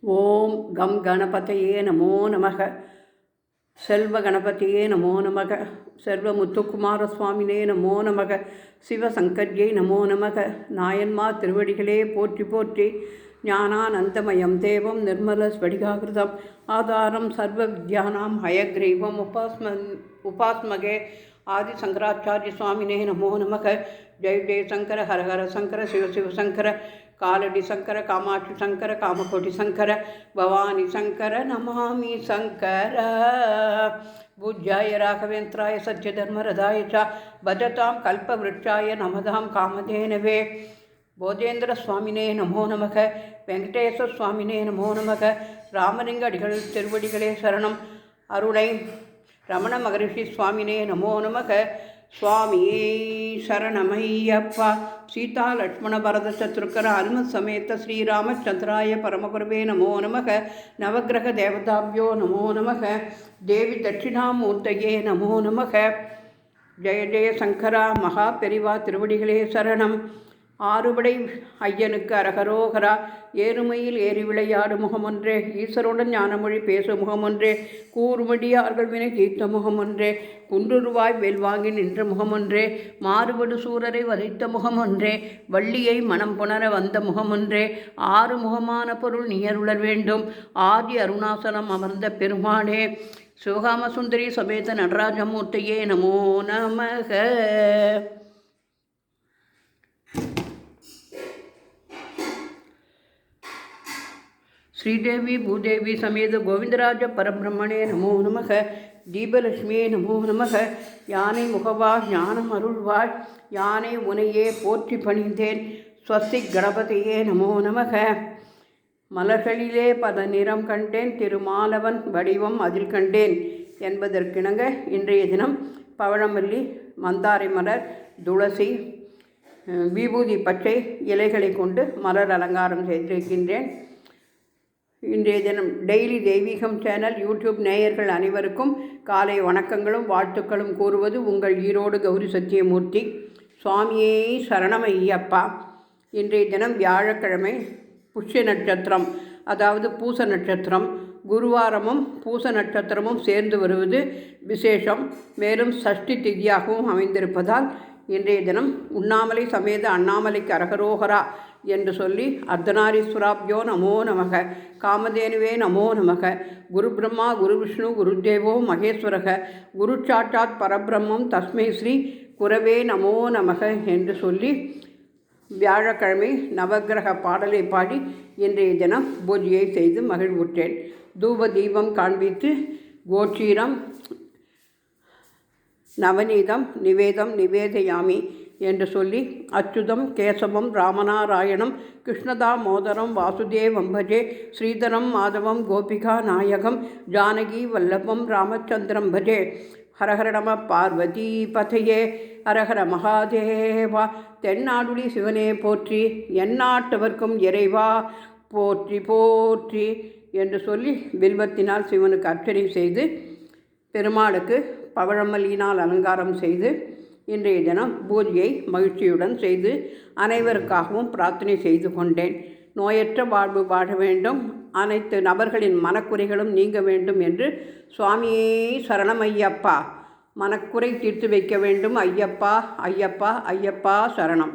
ஓம் come கணபதையே நமோ நமக. செல்வ கணபதியே நமோ நமக. செல்வ முத்துக்குமார சுவாமினே நமோ நமக. சிவசங்கர்யை நமோ நமக. நாயன்மார் திருவடிகளே போற்றி போற்றி. ஞானானந்தமயம் தேவம் நிர்மல ஸ்படிகாகிருதம் ஆதாரம் சர்வ வித்யானாம் ஹயக்ரீவம் உபாஸ்மகே ஆதி சங்கராச்சாரிய சுவாமினே நமோ நமக. ஜெய் ஜெய சங்கர ஹர ஹர சங்கர சிவ சிவ சங்கர காலடி சங்கர காமாட்சி சங்கர காமகோட்டி சங்கர பவானி சங்கர நமாமி சங்கர. பூஜ்யாய ராகவேந்திராய சத்யதர்மரதாய ச பஜதாம் கல்பவ்ருட்சாய நமதாம் காமதேனவே. போதேந்திர சுவாமினே நமோ நமக. வெங்கடேஸ்வர சுவாமினே நமோ நமக. ராமலிங்க அடிகள் திருவடிகளே சரணம். அருணை ரமண மகரிஷி சுவாமினே நமோ நமக. சுவாமியே சரணமையப்பா. சீதா லக்ஷ்மண பரத சத்ருக்கர அனும சமேத ஸ்ரீராமச்சந்திராய பரமகுருவே நமோ நமக. நவகிரக தேவதாபியோ நமோ நமக. தேவி தட்சிணாமூர்த்தையே நமோ நமக. ஜெய ஜெய சங்கரா மகா பெரிவா திருவடிகளே சரணம். ஆறுபடை ஐயனுக்கு அரகரோகரா. ஏறுமையில் ஏறி விளையாடு முகமொன்றே. ஈஸ்வருடன் ஞானமொழி பேசு முகமொன்றே. கூறுமடியார்கள் வினை தீர்த்த முகமொன்றே. குன்றுருவாய் வெல்வாங்கி நின்ற முகமொன்றே. மாறுபடு சூரரை வதைத்த முகமொன்றே. வள்ளியை மனம் புணர வந்த முகமொன்றே. ஆறு முகமான பொருள் நீயருளர் வேண்டும். ஆதி அருணாசலம் அமர்ந்த பெருமானே. சிவகாம சுந்தரி சமேத நடராஜமூர்த்தியே நமோ நமக. ஸ்ரீதேவி பூதேவி சமேத கோவிந்தராஜ பரபிரம்மணே நமோ நமக. தீபலட்சுமியே நமோ நமக. யானை முகவா ஞானம் அருள்வாய். யானை உனையே போற்றி பணிந்தேன். ஸ்வஸ்தி கணபதியே நமோ நமக. மலர்களிலே பல நிறம் கண்டேன். திருமாலவன் வடிவம் அதில் கண்டேன் என்பதற்கிணங்க இன்றைய தினம் பவழமல்லி, மந்தாரை மலர், துளசி, விபூதி பச்சை இலைகளை கொண்டு மலர் அலங்காரம் செய்திருக்கின்றேன். இன்றைய தினம் டெய்லி தெய்வீகம் சேனல் யூடியூப் நேயர்கள் அனைவருக்கும் காலை வணக்கங்களும் வாழ்த்துக்களும் கூறுவது உங்கள் ஈரோடு கௌரி சத்தியமூர்த்தி. சுவாமியே சரணமையப்பா. இன்றைய தினம் வியாழக்கிழமை, புஷ்ய நட்சத்திரம், அதாவது பூச நட்சத்திரம். குருவாரமும் பூச நட்சத்திரமும் சேர்ந்து வருவது விசேஷம். மேலும் சஷ்டி திதியாகவும் அமைந்திருப்பதால் இன்றைய தினம் உண்ணாமலை சமேத அண்ணாமலைக்கு அரகரோகரா என்று சொல்லி அர்த்தநாரீஸ்வராப்யோ நமோ நமக. காமதேனுவே நமோ நமக. குரு பிரம்மா குரு விஷ்ணு குருதேவோ மகேஸ்வரக. குரு சாட்சாத் பரபிரம்மம் தஸ்மை ஸ்ரீ குரவே நமோ நமக என்று சொல்லி வியாழக்கிழமை நவகிரக பாடலை பாடி இன்றைய தினம் பூஜையை செய்து மகிழ்வுற்றேன். தூப தீபம் காண்பித்து கோட்சீரம் நவநீதம் நிவேதம் நிவேதயாமி என்று சொல்லி அச்சுதம் கேசவம் ராமநாராயணம் கிருஷ்ணதாமோதரம் வாசுதேவம் பஜே. ஸ்ரீதரம் மாதவம் கோபிகா நாயகம் ஜானகி வல்லபம் ராமச்சந்திரம் பஜே. ஹரஹர நம பார்வதி பதையே. ஹரஹர மகாதேவா. தென்னாடுடி சிவனே போற்றி. எந்நாட்டவர்க்கும் இறைவா போற்றி போற்றி என்று சொல்லி வில்வத்தினால் சிவனுக்கு அர்ச்சனை செய்து பெருமாளுக்கு பவழமல்லியினால் அலங்காரம் செய்து இன்றைய தினம் பூஜையை மகிழ்ச்சியுடன் செய்து அனைவருக்காகவும் பிரார்த்தனை செய்து கொண்டேன். நோயற்ற வாழ்வு வாழ வேண்டும், அனைத்து நபர்களின் மனக்குறைகளும் நீங்க வேண்டும் என்று சுவாமியே சரணமையப்பா. மனக்குறை தீர்த்து வைக்க வேண்டும் ஐயப்பா ஐயப்பா ஐயப்பா சரணம்.